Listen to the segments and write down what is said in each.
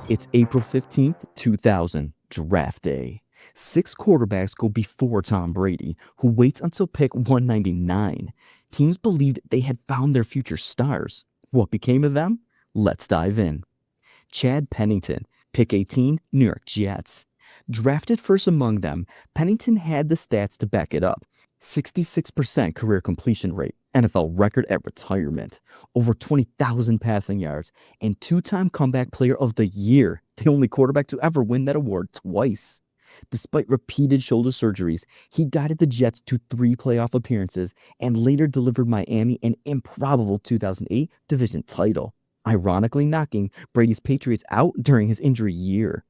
It's April 15th, 2000, draft day. 6 quarterbacks go before Tom Brady, who waits until pick 199. Teams believed they had found their future stars. What became of them? Let's dive in. Chad Pennington, pick 18, New York Jets. Drafted first among them, Pennington had the stats to back it up. 66% career completion rate, NFL record at retirement, over 20,000 passing yards, and two-time comeback player of the year, the only quarterback to ever win that award twice. Despite repeated shoulder surgeries, he guided the Jets to 3 playoff appearances and later delivered Miami an improbable 2008 division title, ironically knocking Brady's Patriots out during his injury year.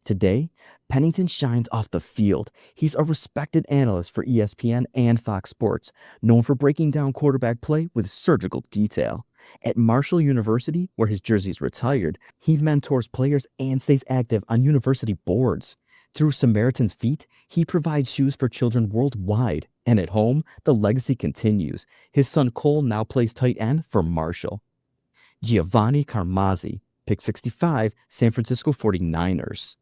Today, Pennington shines off the field. He's a respected analyst for ESPN and Fox Sports, known for breaking down quarterback play with surgical detail. At Marshall University, where his jersey is retired, he mentors players and stays active on university boards. Through Samaritan's Feet, he provides shoes for children worldwide. And at home, the legacy continues. His son Cole now plays tight end for Marshall. Giovanni Carmazzi, pick 65, San Francisco 49ers.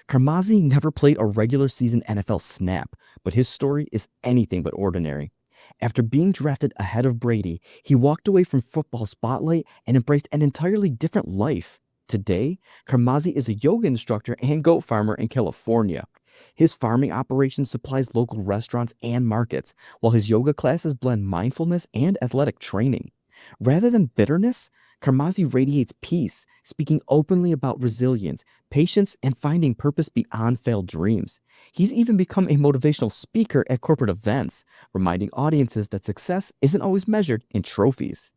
Carmazzi never played a regular season NFL snap, but his story is anything but ordinary. After being drafted ahead of Brady, he walked away from football spotlight and embraced an entirely different life. Today, Carmazzi is a yoga instructor and goat farmer in California. His farming operation supplies local restaurants and markets, while his yoga classes blend mindfulness and athletic training. Rather than bitterness, Carmazzi radiates peace, speaking openly about resilience, patience, and finding purpose beyond failed dreams. He's even become a motivational speaker at corporate events, reminding audiences that success isn't always measured in trophies.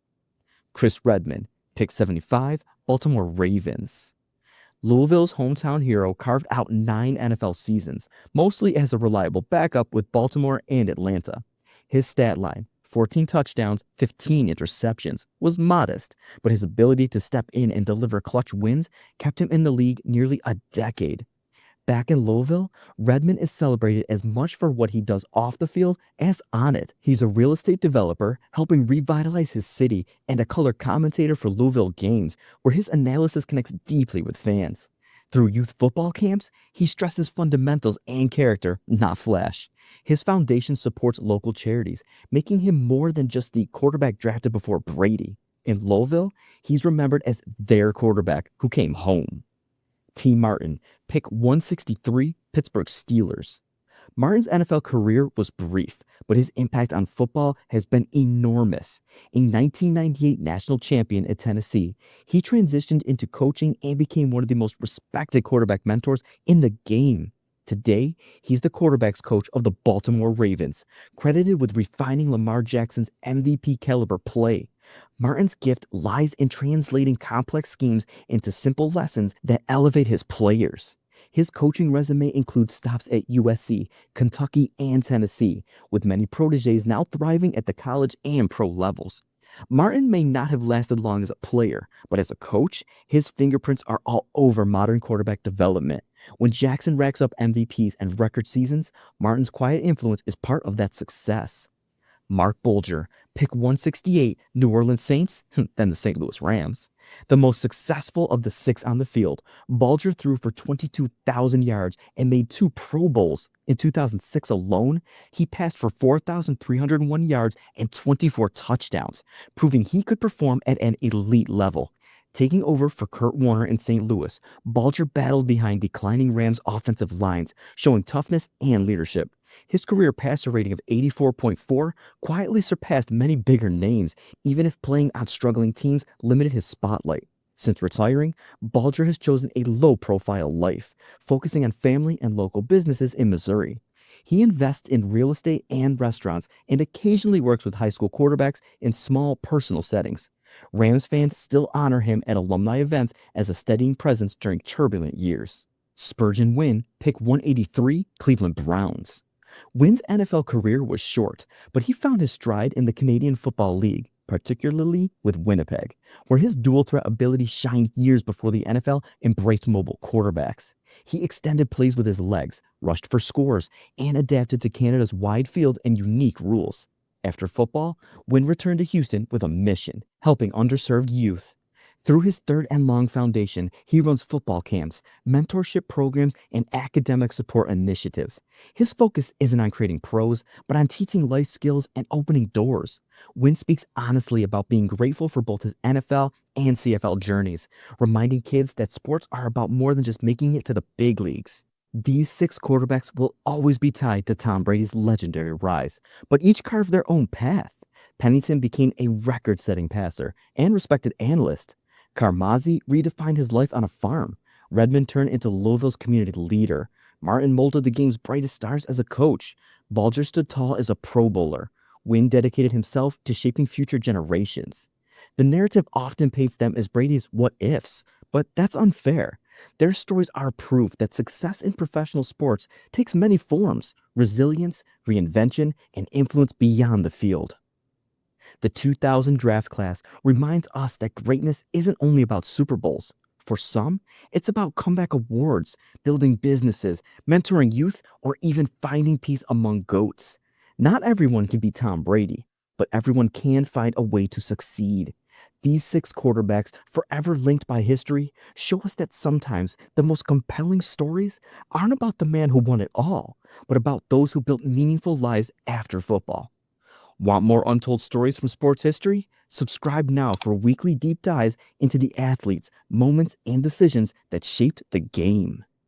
Chris Redman, pick 75, Baltimore Ravens. Louisville's hometown hero carved out 9 NFL seasons, mostly as a reliable backup with Baltimore and Atlanta. His stat line, 14 touchdowns, 15 interceptions, was modest, but his ability to step in and deliver clutch wins kept him in the league nearly a decade. Back in Louisville, Redmond is celebrated as much for what he does off the field as on it. He's a real estate developer, helping revitalize his city, and a color commentator for Louisville games, where his analysis connects deeply with fans. Through youth football camps, he stresses fundamentals and character, not flash. His foundation supports local charities, making him more than just the quarterback drafted before Brady. In Louisville, he's remembered as their quarterback who came home. T. Martin, pick 163, Pittsburgh Steelers. Martin's NFL career was brief, but his impact on football has been enormous. A 1998 national champion at Tennessee, he transitioned into coaching and became one of the most respected quarterback mentors in the game. Today, he's the quarterback's coach of the Baltimore Ravens, credited with refining Lamar Jackson's MVP caliber play. Martin's gift lies in translating complex schemes into simple lessons that elevate his players. His coaching resume includes stops at USC, Kentucky, and Tennessee, with many proteges now thriving at the college and pro levels. Martin may not have lasted long as a player, but as a coach, his fingerprints are all over modern quarterback development. When Jackson racks up MVPs and record seasons, Martin's quiet influence is part of that success. Mark Bulger, pick 168, New Orleans Saints, then the St. Louis Rams. The most successful of the 6 on the field, Bulger threw for 22,000 yards and made 2 Pro Bowls. In 2006 alone, he passed for 4,301 yards and 24 touchdowns, proving he could perform at an elite level. Taking over for Kurt Warner in St. Louis, Bulger battled behind declining Rams offensive lines, showing toughness and leadership. His career passer rating of 84.4 quietly surpassed many bigger names, even if playing on struggling teams limited his spotlight. Since retiring, Bulger has chosen a low-profile life, focusing on family and local businesses in Missouri. He invests in real estate and restaurants and occasionally works with high school quarterbacks in small personal settings. Rams fans still honor him at alumni events as a steadying presence during turbulent years. Spurgeon Wynn, pick 183, Cleveland Browns. Wynn's NFL career was short, but he found his stride in the Canadian Football League, particularly with Winnipeg, where his dual-threat ability shined years before the NFL embraced mobile quarterbacks. He extended plays with his legs, rushed for scores, and adapted to Canada's wide field and unique rules. After football, Wynn returned to Houston with a mission, helping underserved youth. Through his Third and Long Foundation, he runs football camps, mentorship programs, and academic support initiatives. His focus isn't on creating pros, but on teaching life skills and opening doors. Wynn speaks honestly about being grateful for both his NFL and CFL journeys, reminding kids that sports are about more than just making it to the big leagues. These six quarterbacks will always be tied to Tom Brady's legendary rise, but each carved their own path. Pennington became a record setting passer and respected analyst. Carmazzi redefined his life on a farm. Redmond turned into Louisville's community leader. Martin molded the game's brightest stars as a coach. Bulger stood tall as a Pro Bowler. Wynn dedicated himself to shaping future generations. The narrative often paints them as Brady's what ifs, but that's unfair. Their stories are proof that success in professional sports takes many forms: resilience, reinvention, and influence beyond the field. The 2000 draft class reminds us that greatness isn't only about Super Bowls. For some, it's about comeback awards, building businesses, mentoring youth, or even finding peace among goats. Not everyone can be Tom Brady, but everyone can find a way to succeed. These six quarterbacks, forever linked by history, show us that sometimes the most compelling stories aren't about the man who won it all, but about those who built meaningful lives after football. Want more untold stories from sports history? Subscribe now for weekly deep dives into the athletes, moments, and decisions that shaped the game.